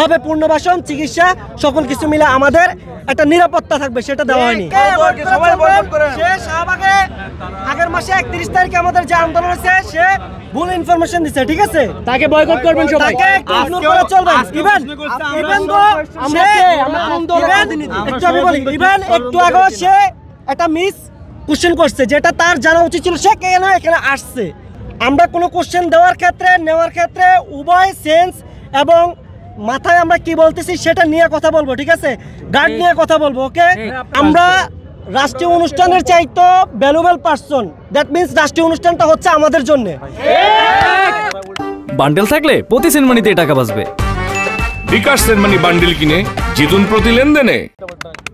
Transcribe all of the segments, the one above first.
হবে পুনর্বাসন, চিকিৎসা, সকল কিছু মিলে আমাদের একটা নিরাপত্তা থাকবে, সেটা দেওয়া হয়নি। সে শাহবাগে আগের মাসে 31 তারিখে আমাদের যে আন্দোলন হয়েছে সে ভুল ইনফরমেশন দিচ্ছে, ঠিক আছে? তাকে বয়কট করবেন সবাই, তাকে ইগনোর করে চলবে। ইভেন একটু আগে সে একটা মিস কোশ্চেন করছে, যেটা তার জানা উচিত ছিল সে কেন এখানে আসছে। আমরা কোনো কোশ্চেন দেওয়ার ক্ষেত্রে নেওয়ার ক্ষেত্রে উভয় সেন্স এবং মাথায় আমরা কি বলতেছি সেটা নিয়ে কথা বলবো, ঠিক আছে? গার্ড নিয়ে কথা বলবো, ওকে? আমরা রাষ্ট্রীয় অনুষ্ঠানের চাইতো ভ্যালুয়েবল পারসন, দ্যাট মিন্স রাষ্ট্রীয় অনুষ্ঠানটা হচ্ছে আমাদের জন্য। বান্ডেল থাকলে প্রতি সেনমানিতে টাকা বাঁচবে। বিকাশ সেনমানি বান্ডেল কিনে জিতুন প্রতি লেনদেনে।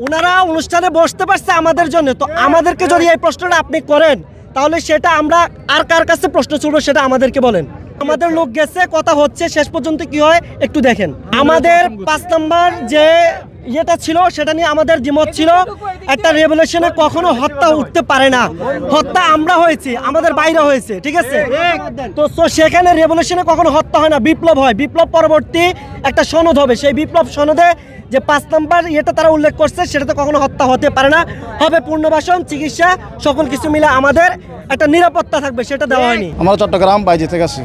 ওনারা অনুষ্ঠানে বসতে পারছে আমাদের জন্য, তো আমাদেরকে যদি এই প্রশ্নটা আপনি করেন তাহলে সেটা আমরা আর কার কাছে প্রশ্ন ছুড়বো সেটা আমাদেরকে বলেন। আমাদের লোক গেছে, কথা হচ্ছে, শেষ পর্যন্ত কি হয় একটু দেখেন। আমাদের 5 নম্বর যে ইয়েটা ছিল সেটা নিয়ে আমাদের দ্বিমত ছিল। একটা রেভলিউশনে কখনো হত্যা উঠতে পারে না, হত্যা আমরা হয়েছি, আমাদের বাইরে হয়েছে, ঠিক আছে? তো সেখানে রেভলিউশনে কখনো হত্যা হয় না, বিপ্লব হয়। বিপ্লব পরবর্তী একটা সনদ হবে, সেই বিপ্লব সনদে যে 5 নম্বর ইয়েটা তারা উল্লেখ করছে সেটাতে কখনো হত্যা হতে পারে না। হবে পুনর্বাসন, চিকিৎসা, সকল কিছু মিলে আমাদের একটা নিরাপত্তা থাকবে, সেটা দেওয়া হয়নি। আমরা চট্টগ্রাম বাইরে থেকে আসি।